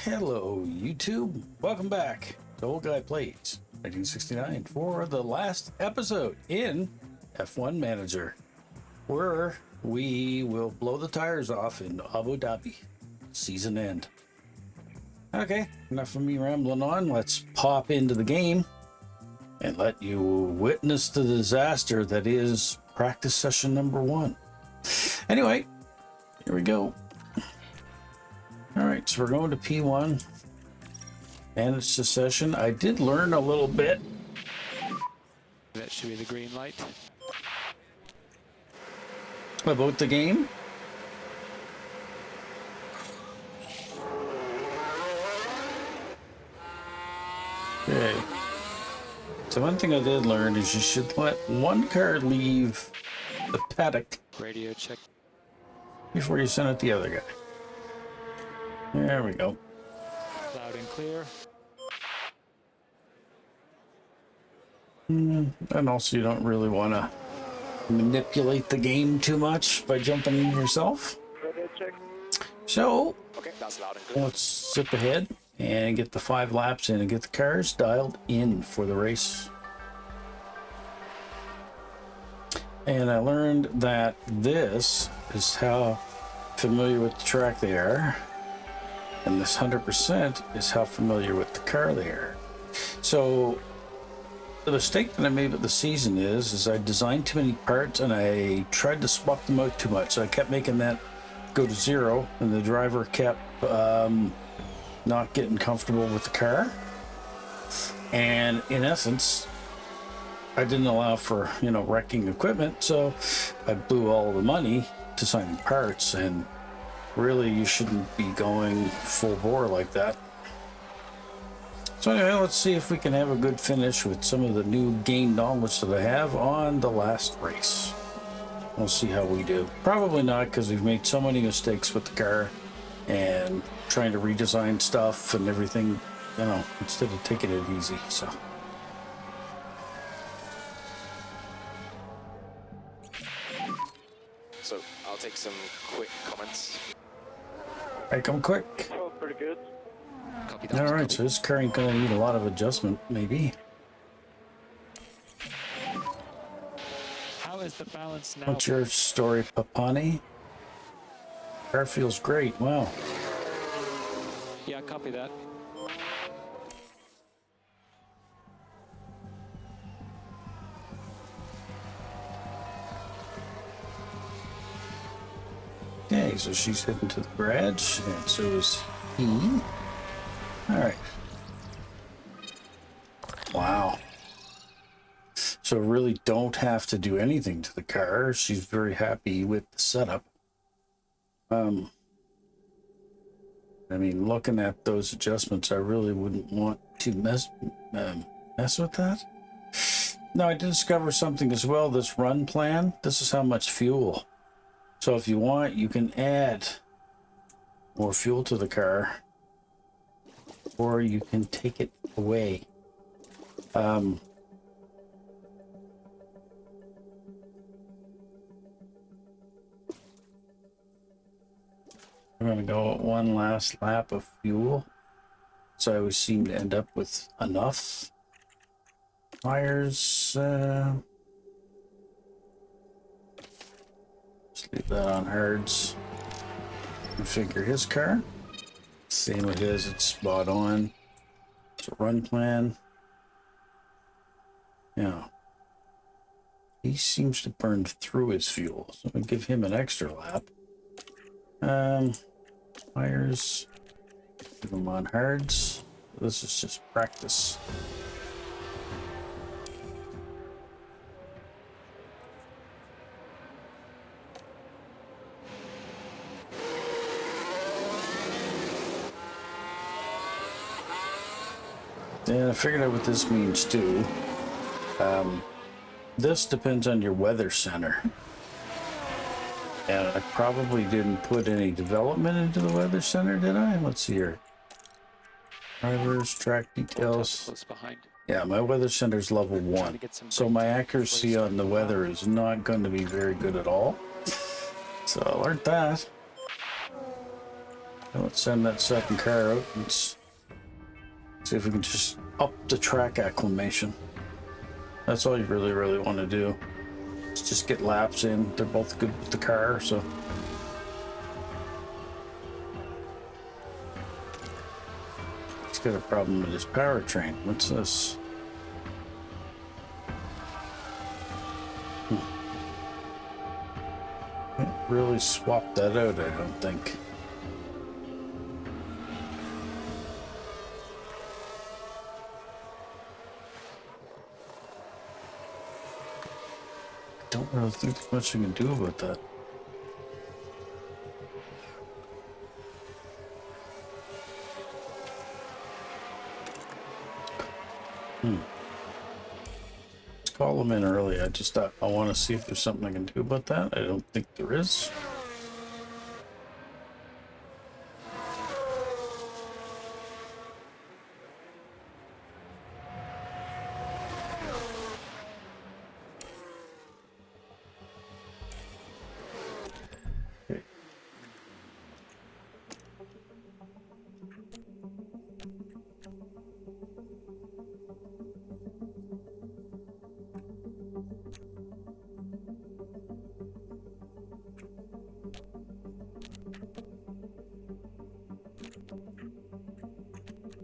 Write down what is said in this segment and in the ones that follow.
Hello, YouTube. Welcome back to Old Guy Plays 1969 for the last episode in F1 Manager, where we will blow the tires off in Abu Dhabi. Season end. Okay, enough of me rambling on. Let's pop into the game and let you witness the disaster that is practice session number 1. Anyway, here we go. All right, so we're going to P1 and it's the session. I did learn a little bit. That should be the green light. About the game. Okay. So one thing I did learn is you should let one car leave the paddock Radio check. before you send it the other guy. There we go. Loud and clear. And also you don't really want to manipulate the game too much by jumping in yourself. Radio check. So Okay, that's loud and clear. let's zip ahead and get the 5 laps in and get the cars dialed in for the race. And I learned that this is how familiar with the track they are. And this 100% is how familiar with the car they are. So the mistake that I made with the season is I designed too many parts and I tried to swap them out too much. So I kept making that go to 0 and the driver kept not getting comfortable with the car. And in essence, I didn't allow for, wrecking equipment. So I blew all the money to sign parts, and really you shouldn't be going full bore like that. So anyway, let's see if we can have a good finish with some of the new game knowledge that I have on the last race. We'll see how we do. Probably not, because we've made so many mistakes with the car and trying to redesign stuff and everything, instead of taking it easy. So I'll take some quick comments. make them quick. Oh, pretty good. Copy that. All right, Copy. so this car ain't gonna need a lot of adjustment, maybe. How is the balance now? What's your story, Papani? Car feels great. Wow. Yeah, copy that. Okay, so she's heading to the garage, and so is he. All right. Wow. So really don't have to do anything to the car. She's very happy with the setup. I mean, looking at those adjustments, I really wouldn't want to mess with that. Now, I did discover something as well. This run plan, this is how much fuel. So if you want, you can add more fuel to the car, or you can take it away. I'm going to go one last lap of fuel. So I always seem to end up with enough. Tires, just leave that on Herd's. Configure his car. Same with his, it's spot on. So run plan. Yeah. He seems to burn through his fuel, so I'm gonna give him an extra lap. Tires. Give him on Herd's. This is just practice. And I figured out what this means too. This depends on your weather center. And I probably didn't put any development into the weather center, did I? Let's see here. Drivers, track details. Close behind. Yeah, my weather center's level Trying 1. to get some So break my time accuracy before you on the start weather is not going to be very good at all. So I learned that. Now let's send that second car out and see if we can just up the track acclimation. That's all you really want to do. Is just get laps in. They're both good with the car, so. He's got a problem with his powertrain. What's this? Can't really swap that out, I don't think. Don't really think there's much you can do about that. Let's call them in early. I just thought I want to see if there's something I can do about that. I don't think there is. Okay.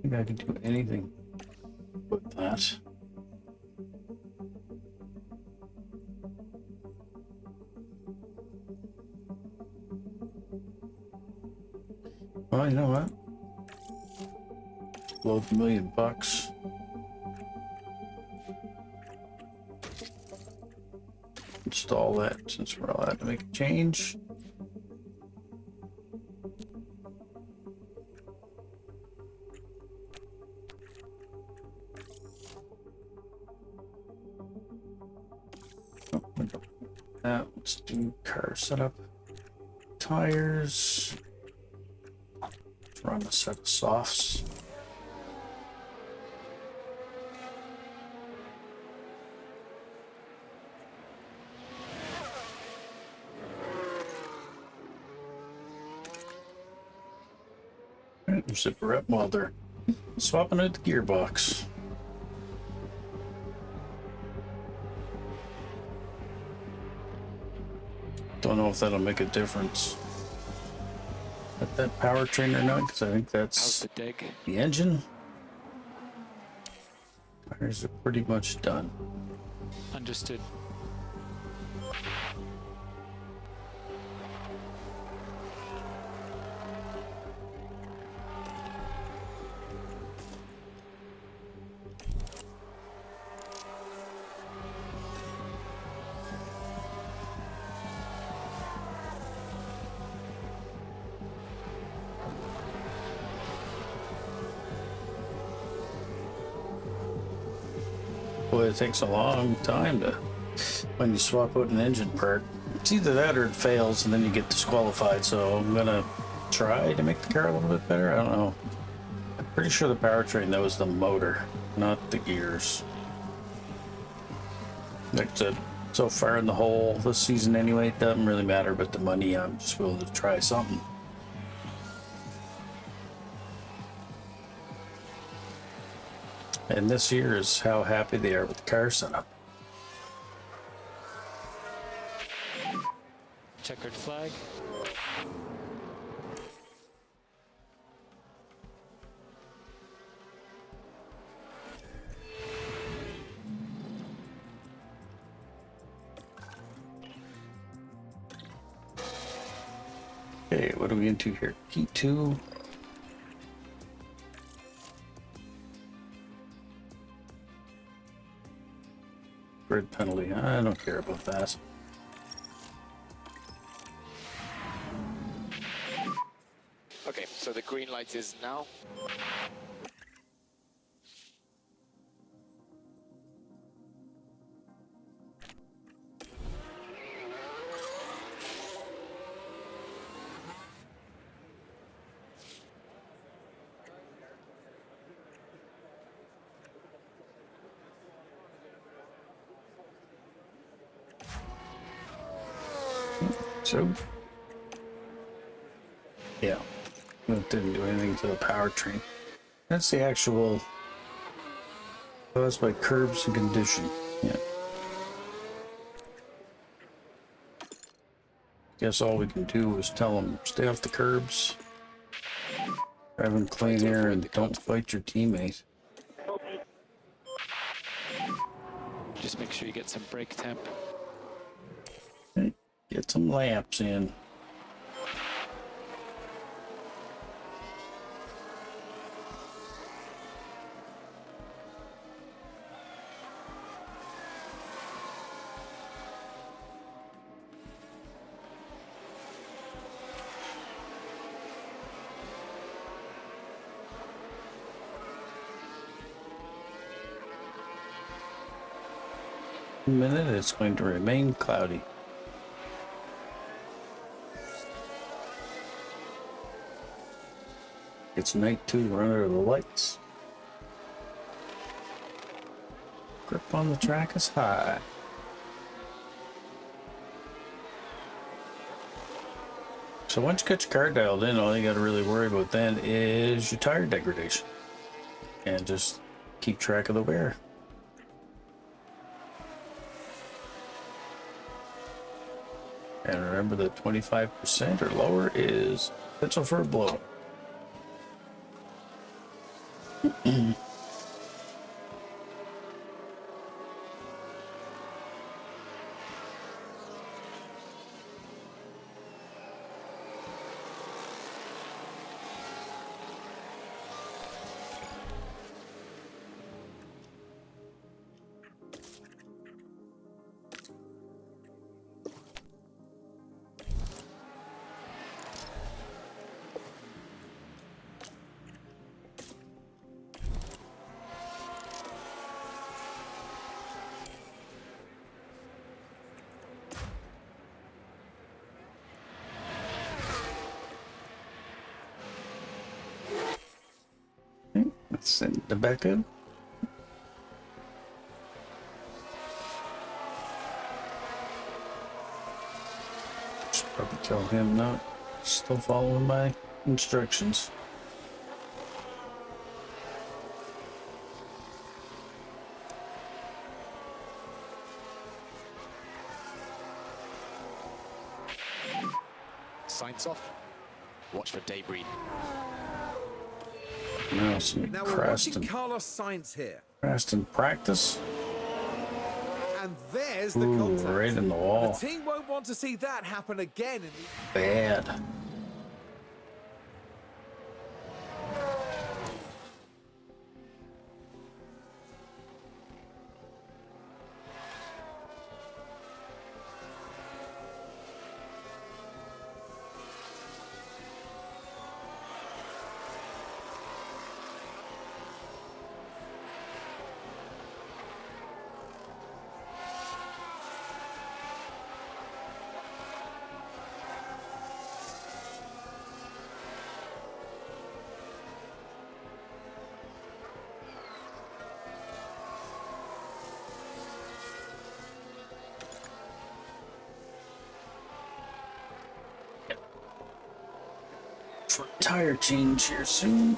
I think I can do anything with that. Well, you know what? Load $1 million. Install that since we're allowed to make a change. Let's do car setup. Tires. Let's run a set of softs. Zipper up while they're swapping out the gearbox. Don't know if that'll make a difference at that powertrain or not, because I think How's that's the dig? the engine. Tires are pretty much done. Understood. Boy, it takes a long time to when you swap out an engine part. It's either that or it fails and then you get disqualified. So I'm gonna try to make the car a little bit better. I don't know. I'm pretty sure the powertrain though is the motor, not the gears. Like I said, so far in the hole this season anyway, it doesn't really matter about the money. I'm just willing to try something. And this year is how happy they are with the car setup. Checkered flag. Okay, what are we into here? Heat 2. Grid penalty. I don't care about that. Okay, so the green light is now. So, yeah, I'm it didn't do anything to the powertrain. That's the actual caused by curbs and condition. Yeah. Guess all we can do is tell them stay off the curbs, drive in clean air, and don't fight your teammate. Just make sure you get some brake temp. Okay, get some laps in. In a minute, it's going to remain cloudy. It's night too, run under the lights. Grip on the track is high. So once you get your car dialed in, all you got to really worry about then is your tire degradation. And just keep track of the wear. And remember that 25% or lower is potential for a blow. Let's send the back up. Should probably tell him not. Still following my instructions. Signs off. Watch for debris. Now some Now we're watching Carlos Sainz here. crashed in practice. And there's the Ooh, contact. right in the wall. The team won't want to see that happen again. Bad. For tire change here soon.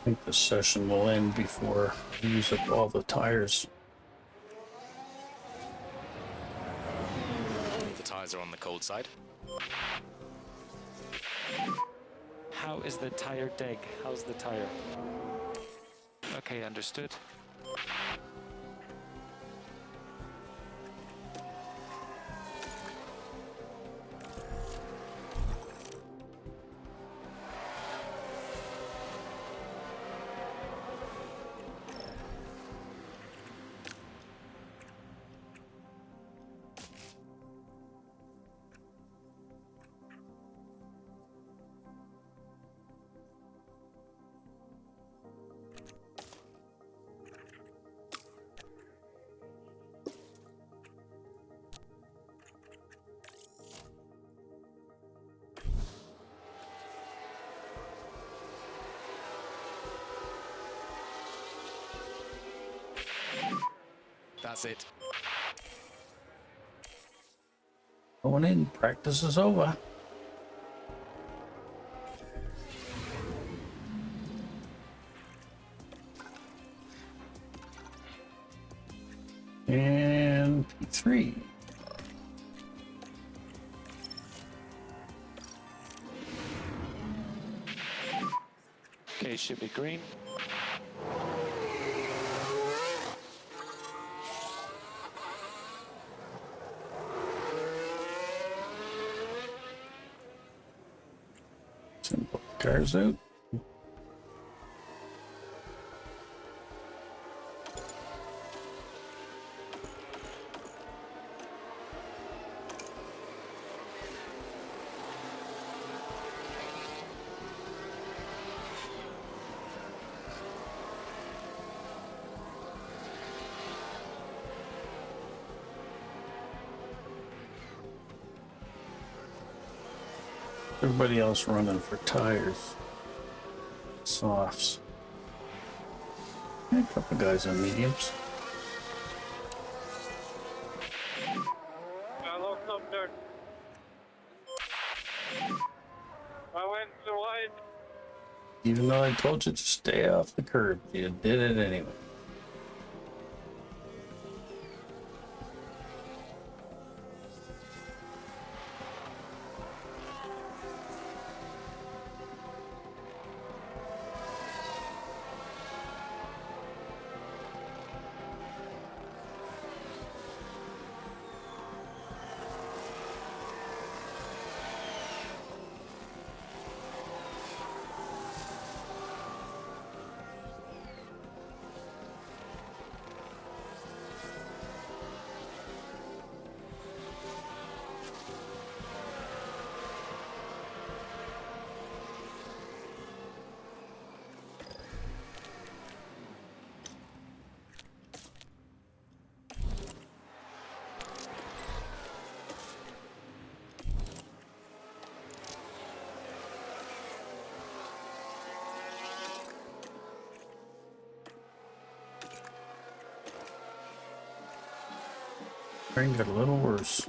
I think the session will end before we use up all the tires. The tires are on the cold side. How is the tire deg? How's the tire? Okay, understood. That's it. Going in, practice is over. And P3. Okay, should be green. Simple cars out. Everybody else running for tires, softs. A couple guys on mediums. I lost some dirt. I went too wide. Even though I told you to stay off the curb, you did it anyway. Rain got a little worse.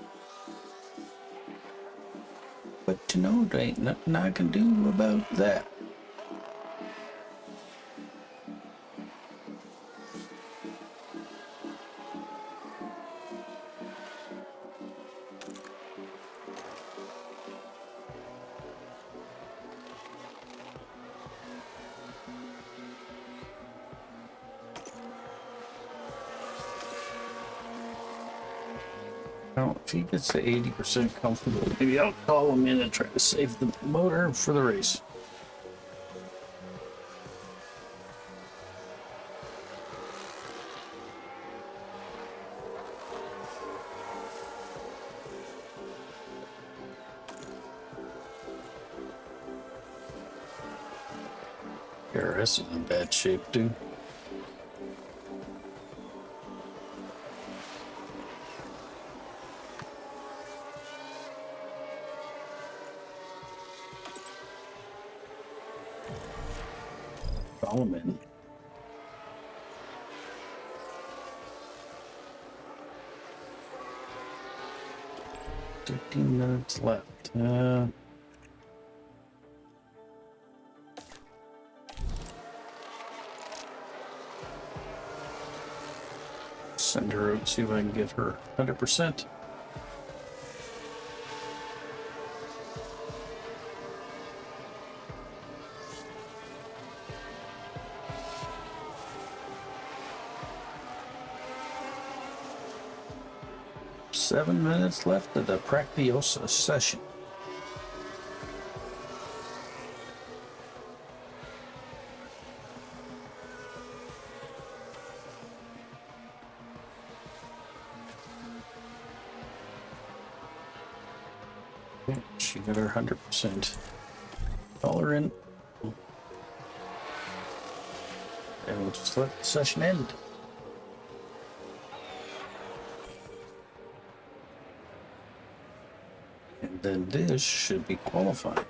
But you know, there ain't nothing I can do about that. Now, if he gets to 80% comfortable, maybe I'll call him in and try to save the motor for the race. KRS is in bad shape, too. Solomon. 13 minutes left. Send her out, see if I can get her 100%. 7 minutes left of the Prix session. Okay, she got her 100%. Call her in. And we'll just let the session end. And then this should be qualifying.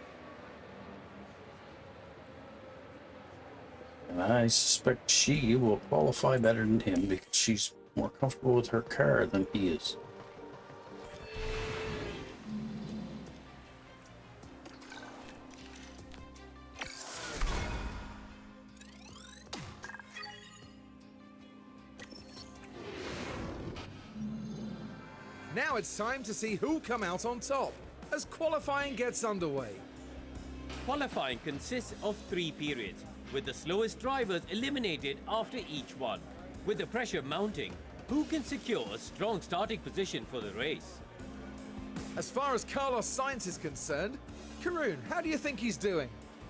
And I suspect she will qualify better than him because she's more comfortable with her car than he is. Now it's time to see who'll come out on top as qualifying gets underway. Qualifying consists of 3 periods, with the slowest drivers eliminated after each one. With the pressure mounting, who can secure a strong starting position for the race? As far as Carlos Sainz is concerned, Karun, how do you think he's doing?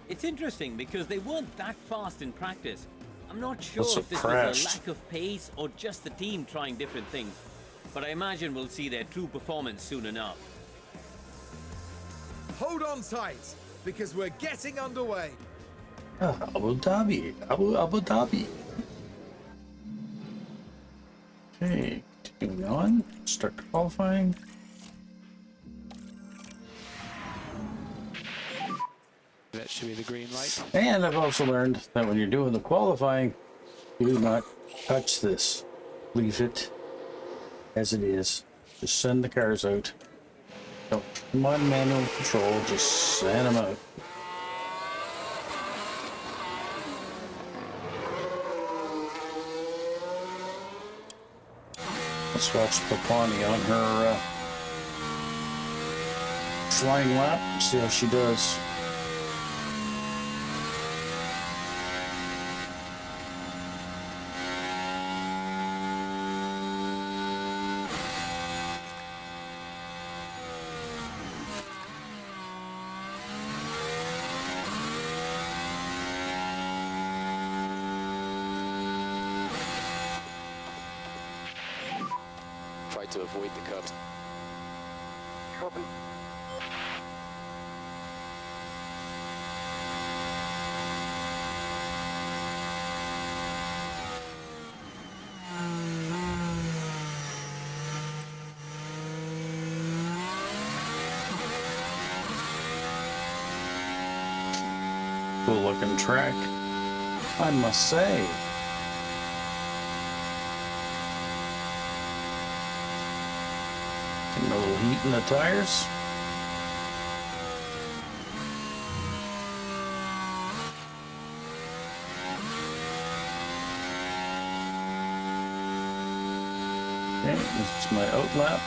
It's interesting because they weren't that fast in practice. I'm not sure Also if this crashed. was a lack of pace or just the team trying different things, but I imagine we'll see their true performance soon enough. Hold on tight, because we're getting underway. Abu Dhabi. Abu Dhabi. Okay, continuing on. Start qualifying. That should be the green light. And I've also learned that when you're doing the qualifying, do not touch this. Leave it as it is. Just send the cars out. Don't come on manual control, just send them out. Let's watch Papani on her flying lap, see how she does. Try to avoid the curbs. Copy. Cool looking track, I must say. Getting a little heat in the tires. Okay, this is my out lap.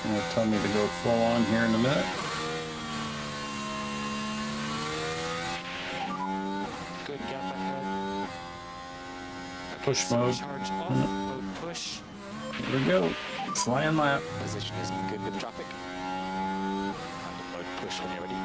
It'll tell me to go full on here in a minute. Good, gap back up. Okay, Push so mode. Charge off, mode push. Here we go. Flying lap. Position isn't good with traffic. And mode push when you're ready.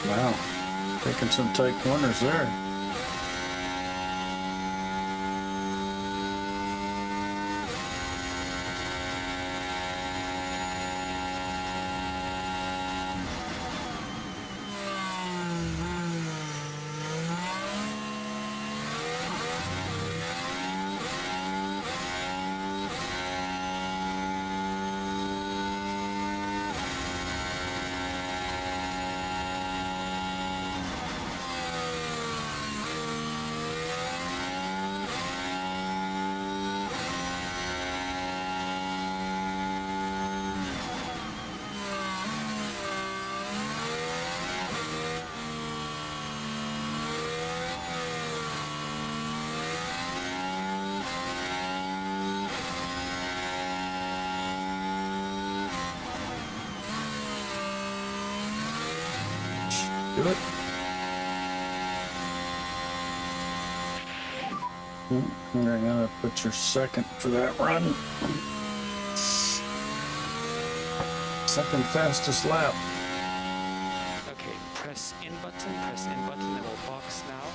Wow. Taking some tight corners there. Do it. You're gonna put your second for that run. Second fastest lap. Okay, press in button, it will box now.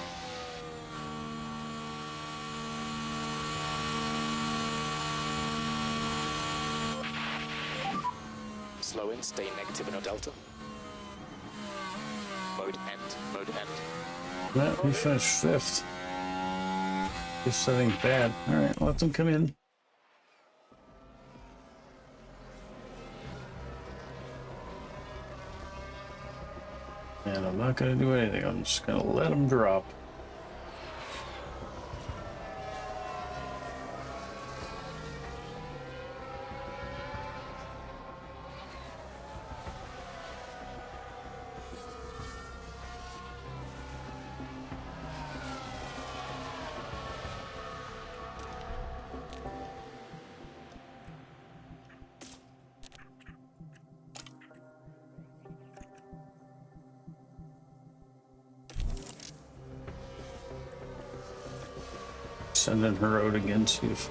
Slow in, stay negative in no delta. Mode end, mode end. Yeah, he finished fifth. His setting's bad. All right, let them come in. And I'm not going to do anything. I'm just going to let them drop. Sending her out again, see if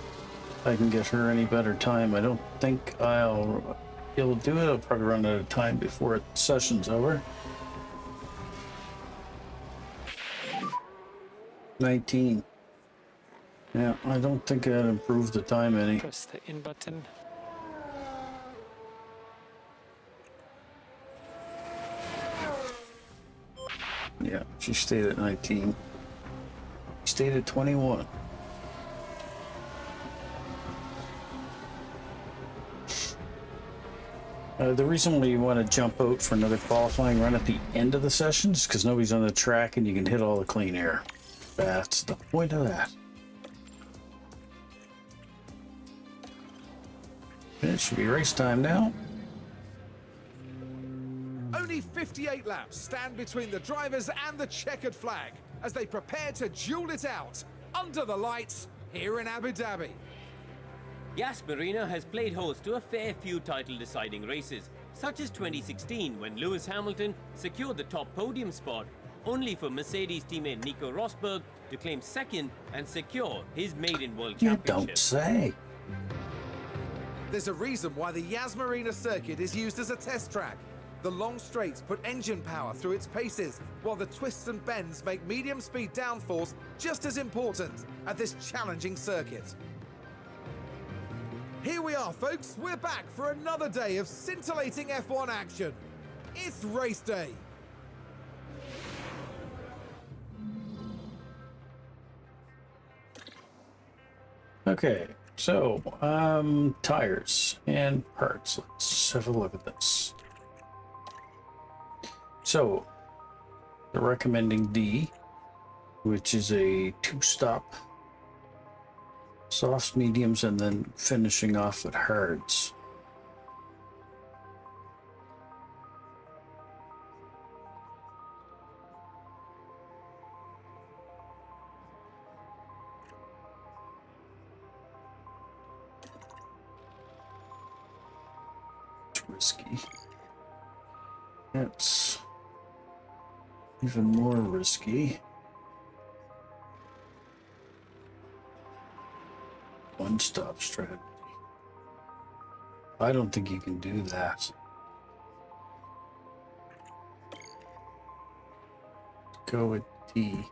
I can get her any better time. I don't think I'll be able to do it. I'll probably run out of time before the session's over. 19. Yeah, I don't think I'd improve the time any. Press the in button. Yeah, she stayed at 19. She stayed at 21. The reason why you want to jump out for another qualifying run at the end of the session is because nobody's on the track and you can hit all the clean air. That's the point of that. It should be race time now. Only 58 laps stand between the drivers and the checkered flag as they prepare to duel it out under the lights here in Abu Dhabi. Yas Marina has played host to a fair few title-deciding races, such as 2016 when Lewis Hamilton secured the top podium spot, only for Mercedes teammate Nico Rosberg to claim second and secure his maiden World You Championship. don't say. There's a reason why the Yas Marina circuit is used as a test track. The long straights put engine power through its paces, while the twists and bends make medium-speed downforce just as important at this challenging circuit. Here we are, folks. We're back for another day of scintillating F1 action. It's race day. Okay, so tires and parts. Let's have a look at this. So they're recommending D, which is a 2-stop. Softs, mediums, and then finishing off with hards. It's risky. It's even more risky. One-stop strategy. I don't think you can do that. Go with D.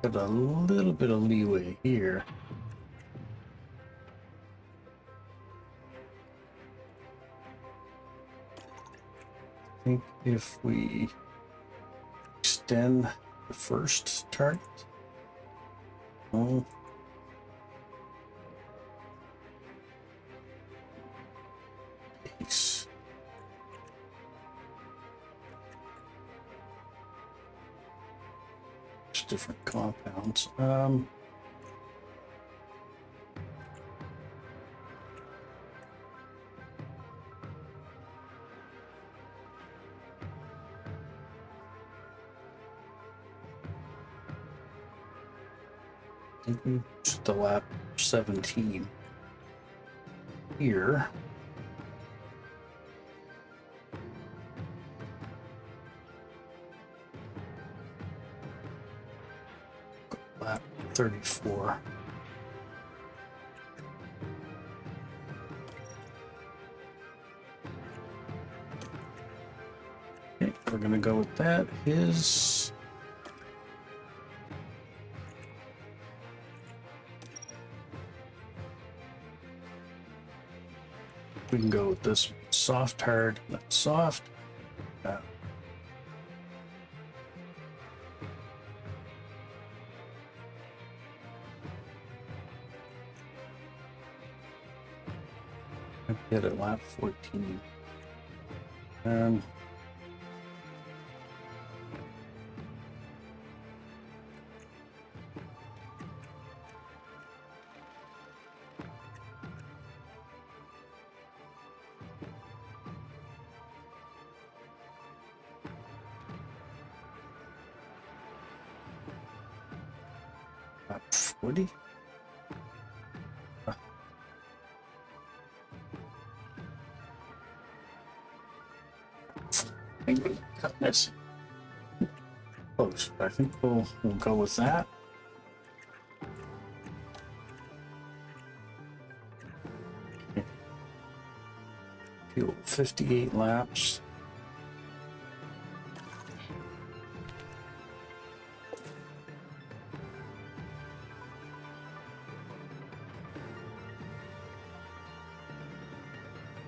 Got a little bit of leeway here. I think if we extend the first target. Oh. Peace. Just different compounds. I think we just the lap 17 here. 34. Okay, we're gonna go with that. His we can go with this soft, hard, not soft. Get at lap 14. Lap 40. Cut this close. I think we'll go with that. Fuel 58 laps.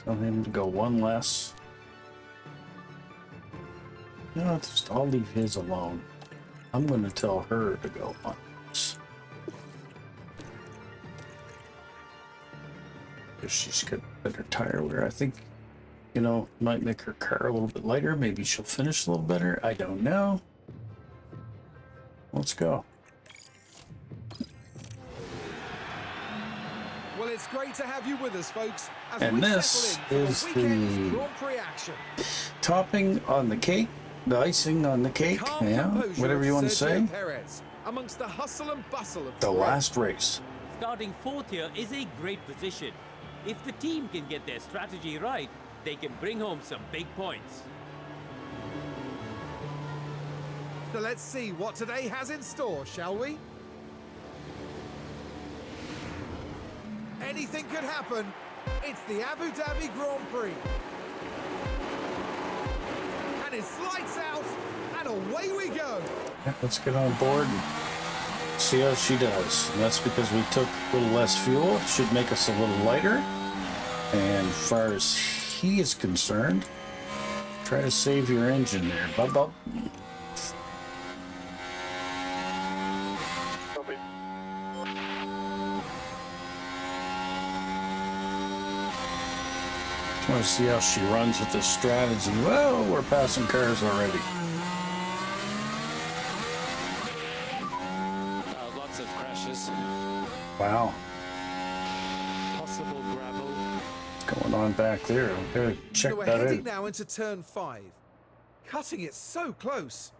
Tell him to go one less. No, just I'll leave his alone. I'm going to tell her to go on this. Because she's got better tire wear. I think, you know, might make her car a little bit lighter. Maybe she'll finish a little better. I don't know. Let's go. Well, it's great to have you with us, folks. As And we this settle in is for the weekend's the Grand Prix action. topping on the cake. The icing on the cake, Calm yeah, composure whatever of you want to Sergio say. Perez, amongst the hustle and bustle of The Prix. last race. Starting fourth here is a great position. If the team can get their strategy right, they can bring home some big points. So let's see what today has in store, shall we? Anything could happen. It's the Abu Dhabi Grand Prix. And it's lights out, and away we go. Yeah, let's get on board and see how she does. And that's because we took a little less fuel. It should make us a little lighter. And as far as he is concerned, try to save your engine there, bub. Copy. I want to see how she runs with this strategy. Well, we're passing cars already. Lots of crashes. Wow. Possible gravel. What's going on back there? We've got to check So we're that heading out. now into turn 5. Cutting it so close.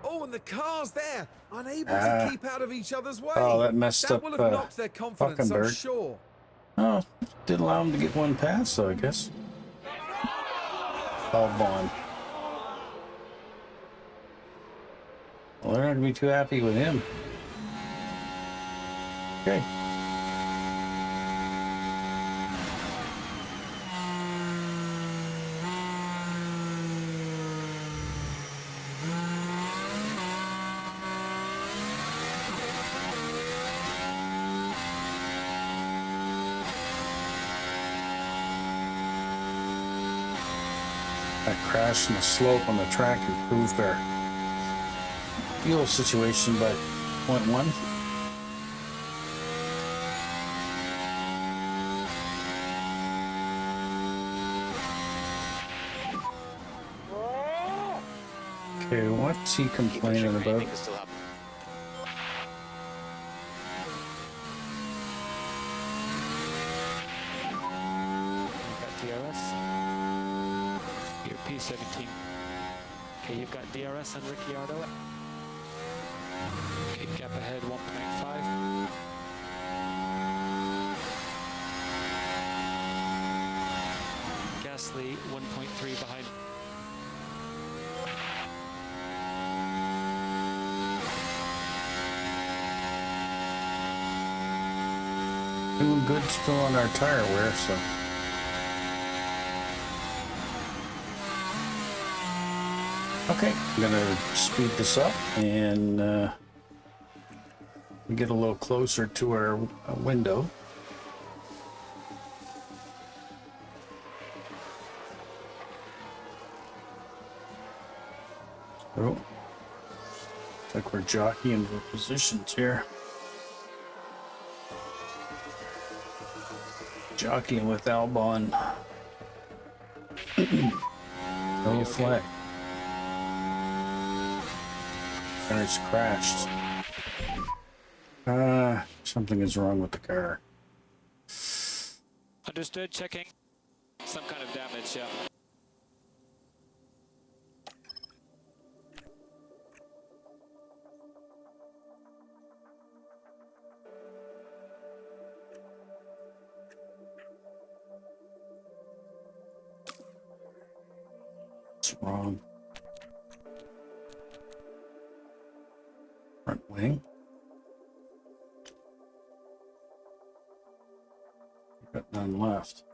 Oh, and the cars there, unable to keep out of each other's way. Oh, that messed up, will have knocked their confidence, I'm Huckenberg. sure. Oh, did allow him to get one pass, so I guess. Albon. Well, they're not going to be too happy with him. Okay. That crash in the slope on the track improved our fuel situation by 0.1. Okay, what's he complaining about? Anything can still happen. You've got DRS. Your P17. Okay, you've got DRS and Ricciardo. Okay, gap ahead 1.5. Gasly 1.3 behind. doing good still on our tire wear, so. Okay, I'm gonna speed this up and get a little closer to our window. Oh, looks like we're jockeying for positions here. Jockeying with Albon. No flag. Car's crashed. Something is wrong with the car. Understood, checking. Some kind of damage, yeah. What's wrong? Front wing. Got none left.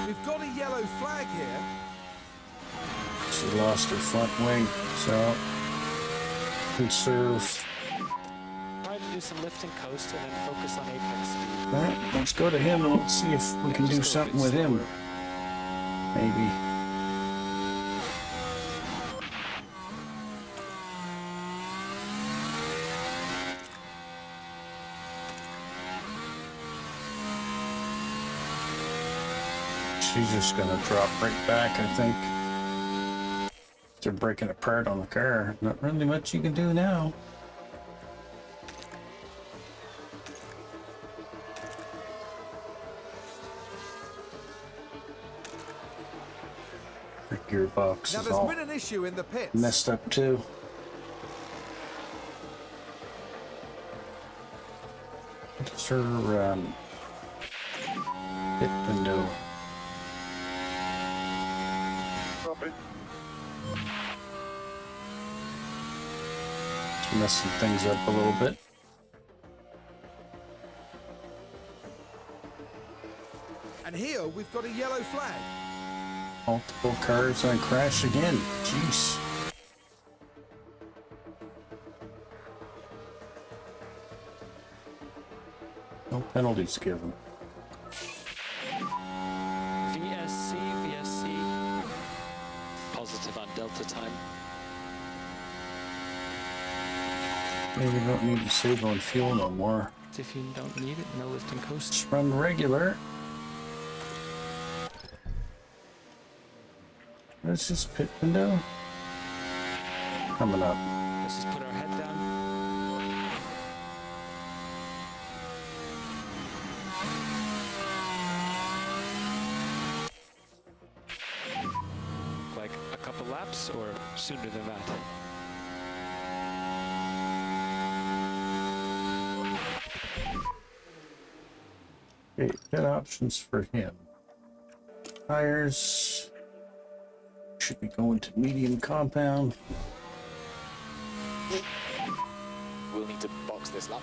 We've got a yellow flag here. She lost her front wing, so conserve. Try to do some lift and coast and then focus on apex speed. All right, let's go to him and let's see if we can do something with him. Maybe. She's just gonna drop right back, I think. They're breaking apart on the car. Not really much you can do now. The gearbox Now is there's all been an issue in the pits. messed up too. What's her pit window? Copy. It's messing things up a little bit. And here we've got a yellow flag. Multiple cars on crash again. Jeez. No penalties given. VSC. Positive on delta time. Maybe we don't need to save on fuel no more. If you don't need it, no lift and coast. Just run regular. That's just pit window. Coming up. Let's just put our head down. Like a couple laps or sooner than that? Okay, pit options for him. Tires. Should be going to medium compound. We'll need to box this lap.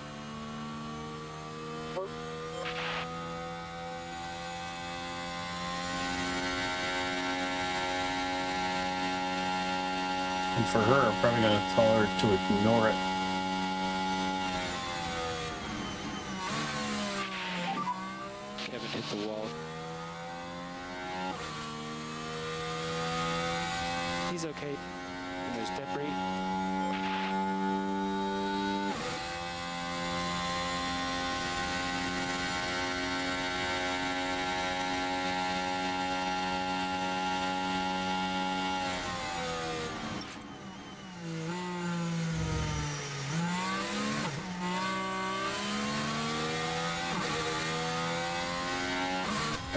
And for her, I'm probably going to tell her to ignore it. Haven't hit the wall. He's okay. And there's debris.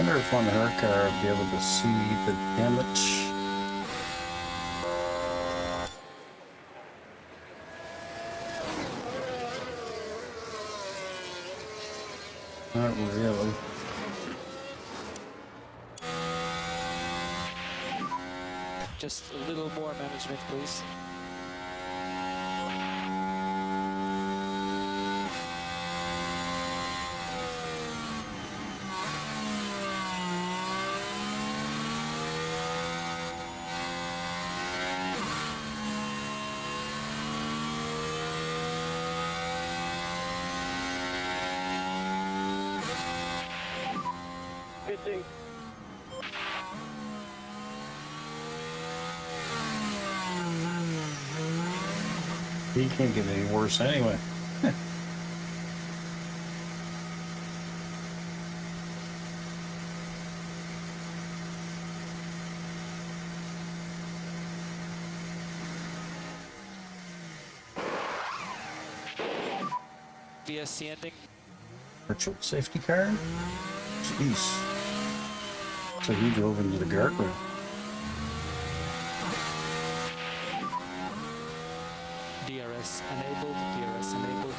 wonder if on her car I'll be able to see the damage. Not really. Just a little more management, please. Pitching. He can't get any worse anyway. VSC ending. Virtual safety car? Jeez. So he drove into the guardrail. DRS enabled, DRS enabled.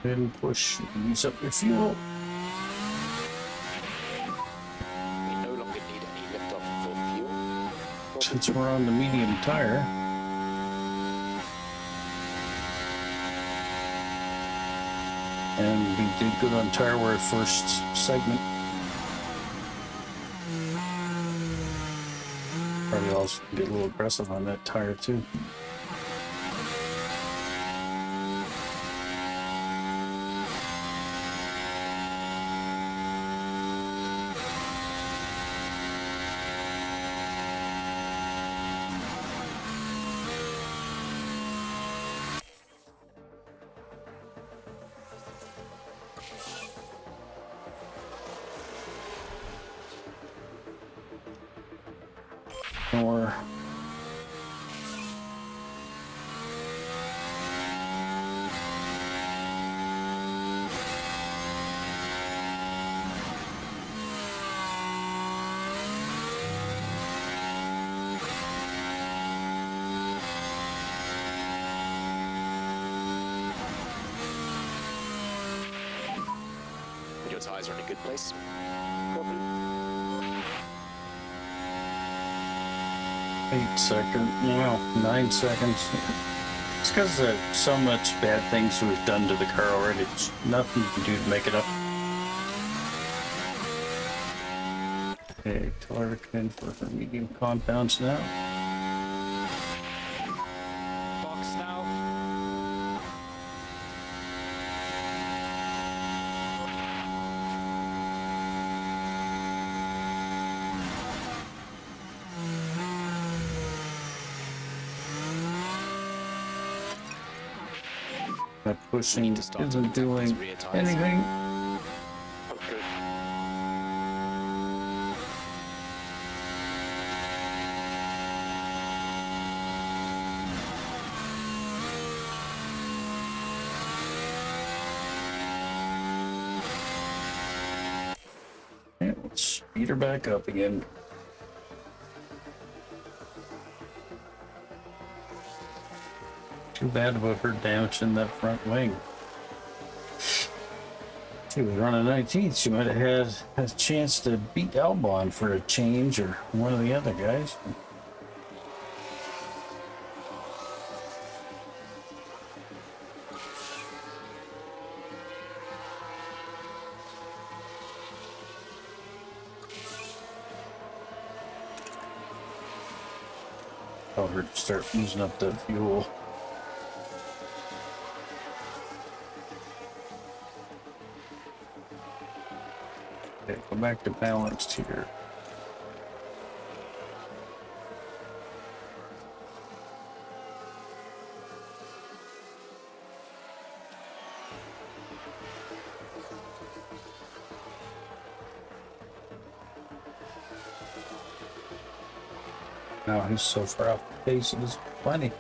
Then push, use up your fuel. We no longer need any liftoff for fuel. Since we're on the medium tire. And we did good on tire wear first segment. Probably also get a little aggressive on that tire too. Or Your tyres are in a good place. 8 seconds, well, 9 seconds. It's because of so much bad things we've done to the car already. It's nothing you can do to make it up. Okay, tell her to come in for her medium compounds now. Box now. That pushing to start isn't to doing these rear tyres. anything. Okay. Yeah, let's speed her back up again. Too bad about her damaging that front wing. She was running 19th. She might have had a chance to beat Albon for a change or one of the other guys. Tell her to start using up the fuel. Okay, go back to balanced here. Now he's so far off the paces. Plenty.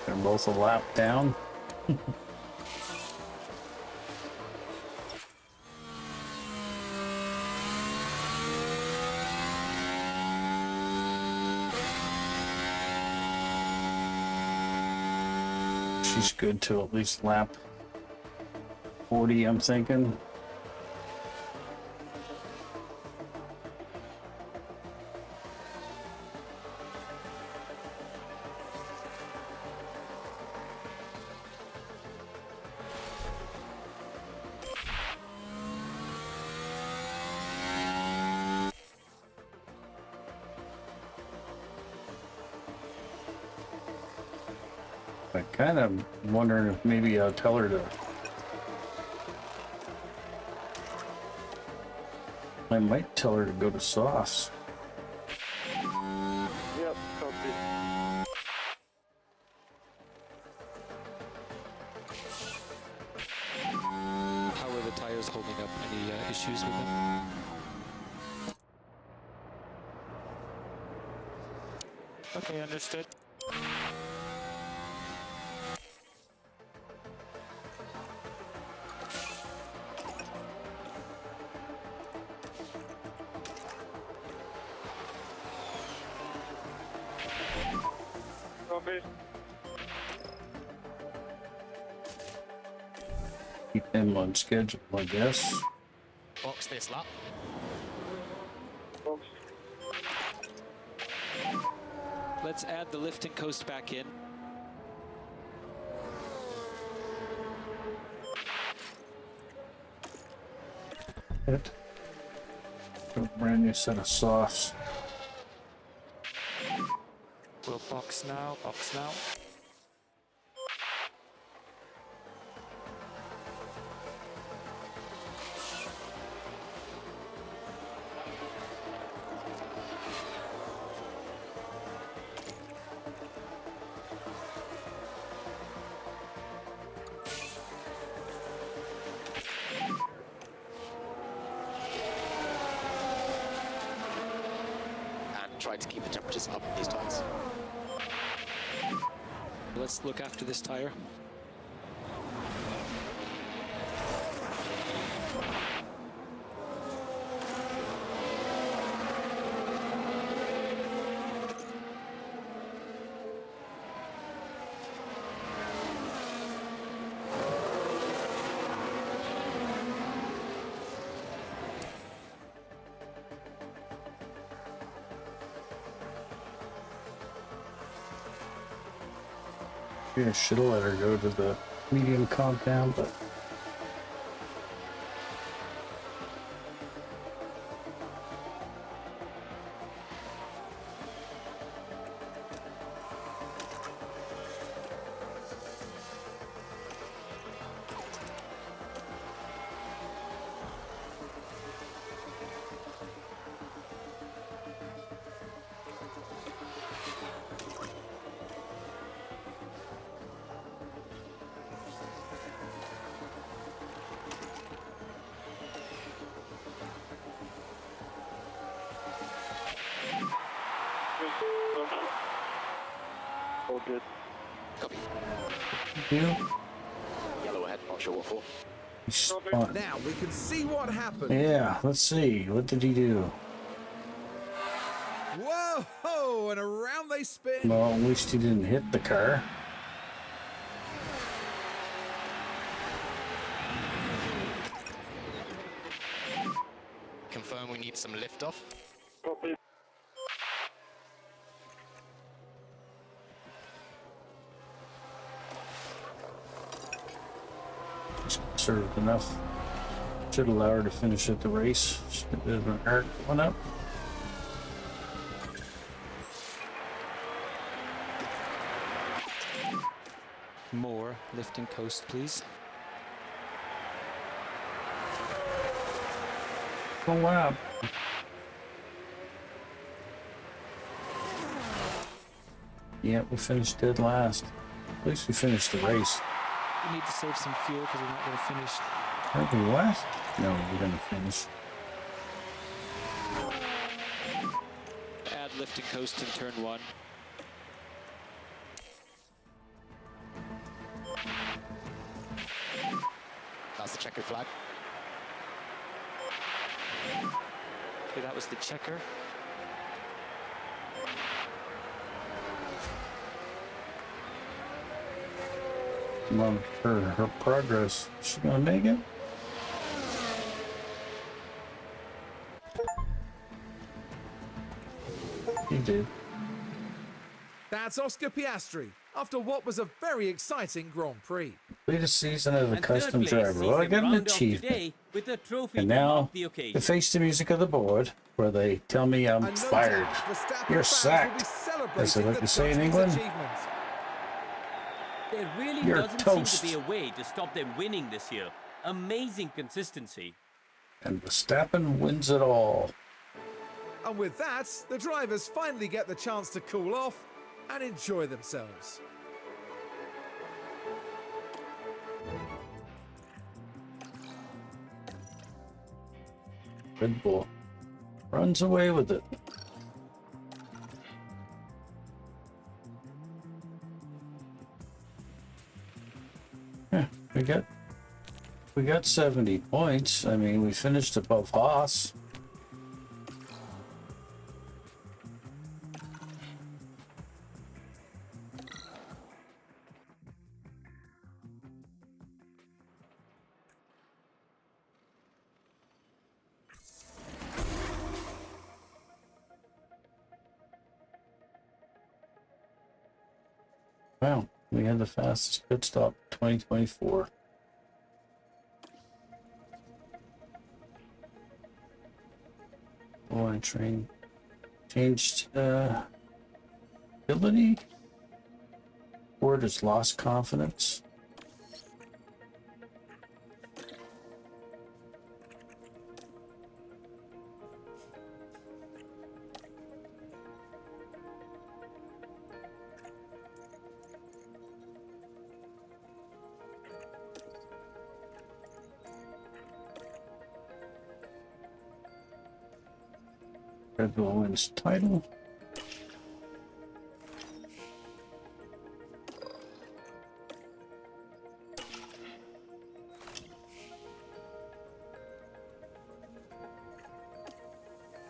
They're both a lap down. She's good to at least lap 40, I'm thinking. I kind of wondering if maybe I'll tell her to. I might tell her to go to softs. Yep, copy. How are the tires holding up? Any issues with them? Okay, understood. Copy. Keep them on schedule, I guess. Box this lap. Box. Let's add the lift and coast back in. It. A brand new set of softs. We'll box now, box now. And try to keep the temperatures up these tires. Let's look after this tire. Yeah, should have let her go to the medium compound, but All good. Copy. you. Yellow ahead, not sure what for. Spot. Now we can see what happened. Yeah, let's see. What did he do? Whoa! And around they spin. Well, at least he didn't hit the car. Confirm we need some lift off. Copy. Served enough. Should allow her to finish at the race. Should have been an arc one up. More lift and coast, please. Oh wow. Yeah, we finished dead last. At least we finished the race. We need to save some fuel because we're not going to finish. Are we what? No, we're gonna finish. left and coast in turn 1. That's the checkered flag. Okay, that was the checker. Well, her progress. Is she gonna make it? He did. That's Oscar Piastri after what was a very exciting Grand Prix. Latest season of the And custom third place driver. sees Well, I them got an round off achievement. today with a trophy And to now, mark the to occasion. face the music of the board, where they tell me I'm And no fired. doubt, Verstappen You're fans sacked, will be as they celebrating like the to say in Dutchman's England. achievement. There really You're doesn't toast. seem to be a way to stop them winning this year. Amazing consistency. And Verstappen wins it all. And with that, the drivers finally get the chance to cool off and enjoy themselves. Red Bull runs away with it. Yeah, we got 70 points. I mean, we finished above Haas. Wow, we had the fastest pit stop 2024. Oh, and train changed ability. Ford has lost confidence. Red Bull wins title.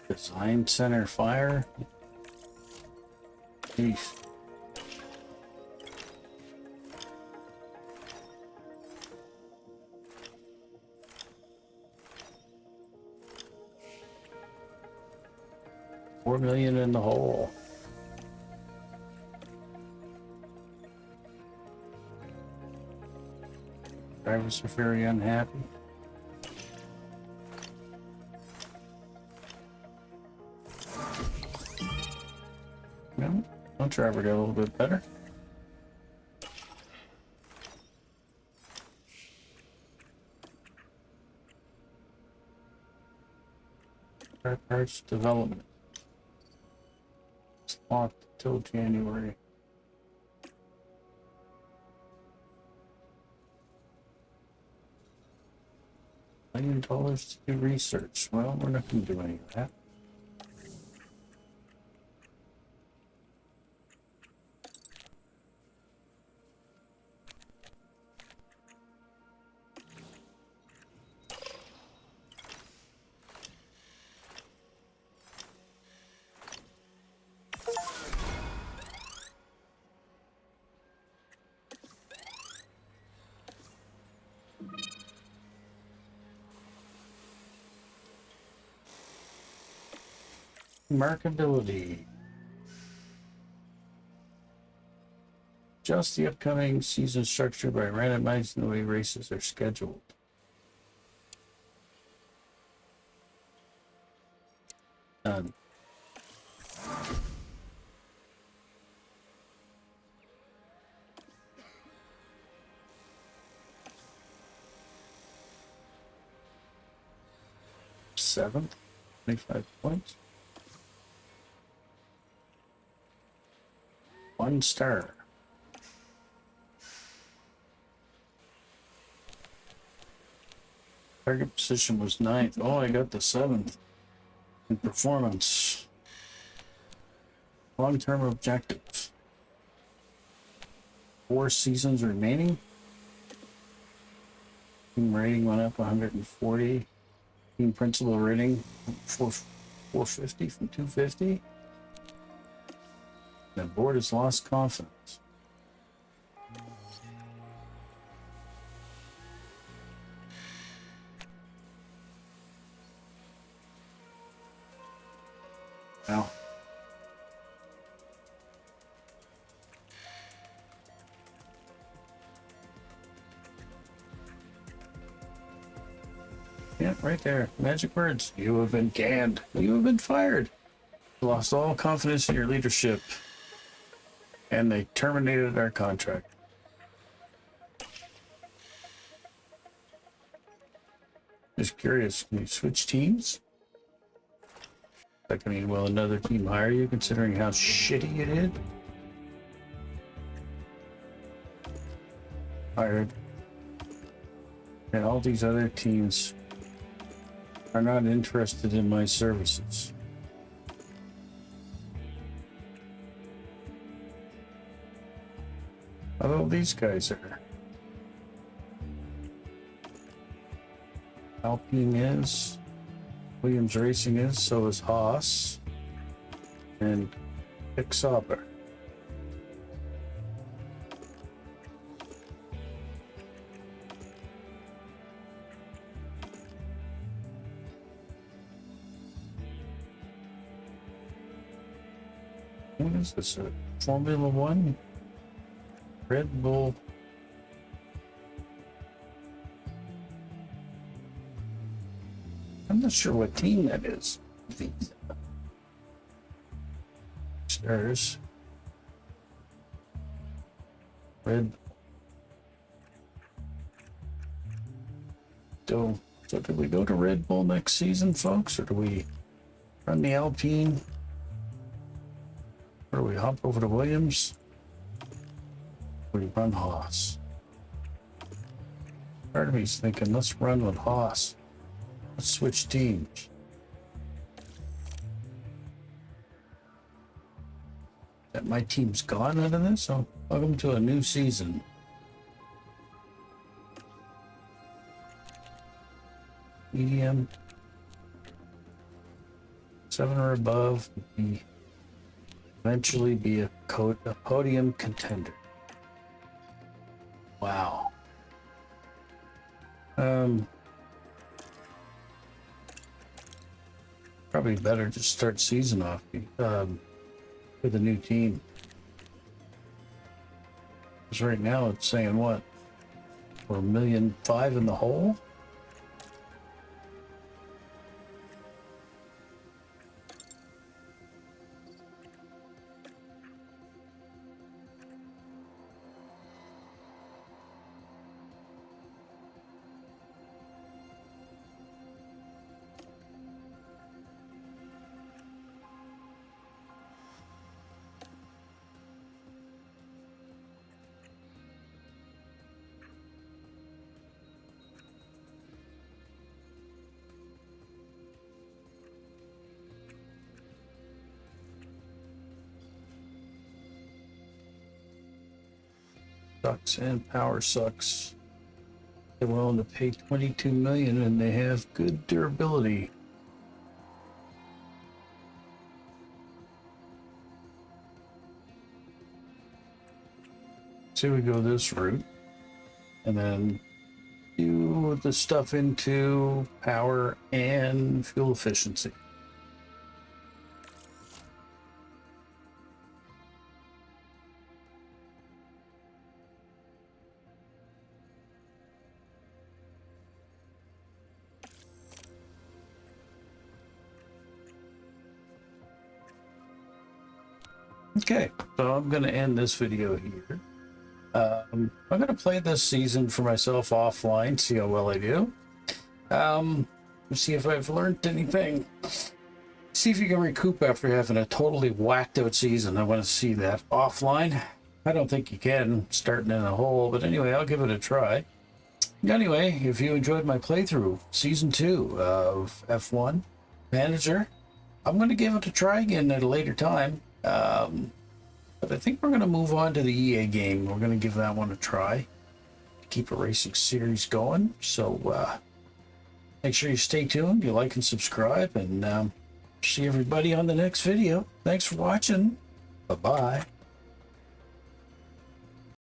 Design Center fire. Peace. $4 million in the hole. Drivers are very unhappy. No, one driver got a little bit better. Car parts development. It's locked till January. $1 million to do research. Well, we're not going to do any of that. Markability. Just the upcoming season structure by randomizing the way races are scheduled. Done. Seventh, 25 points. 1 star. Target position was 9th. Oh, I got the 7th in performance. Long-term objectives. 4 seasons remaining. Team rating went up 140. Team principal rating 450 from 250. The board has lost confidence. Wow. Yeah, right there. Magic words. You have been canned. You have been fired. You lost all confidence in your leadership. And they terminated our contract. Just curious, can you switch teams? That can mean, will another team hire you considering how shitty you did? Hired. And all these other teams are not interested in my services. Although these guys are. Alpine is. Williams Racing is. So is Haas. And Pixauber. What is this? A Formula One? Red Bull. I'm not sure what team that is. Stars. Red. So do we go to Red Bull next season, folks, or do we run the Alpine? Or do we hop over to Williams? We run Haas. Part of me's thinking, let's run with Haas. Let's switch teams. That my team's gone out of this, so welcome to a new season. Medium. 7 or above would be eventually be a podium contender. Wow. Probably better just start season off with a new team. Because right now it's saying what? We're 1.5 million in the hole? Sucks and power sucks. They're willing to pay 22 million and they have good durability. Say we go this route and then do the stuff into power and fuel efficiency. Okay, so I'm going to end this video here. I'm going to play this season for myself offline, see how well I do. See if I've learned anything. See if you can recoup after having a totally whacked out season. I want to see that offline. I don't think you can, starting in a hole, but anyway, I'll give it a try. Anyway, if you enjoyed my playthrough, Season 2 of F1 Manager, I'm going to give it a try again at a later time. But I think we're going to move on to the EA game. We're going to give that one a try. Keep a racing series going. So make sure you stay tuned, you like and subscribe, and see everybody on the next video. Thanks for watching. Bye-bye.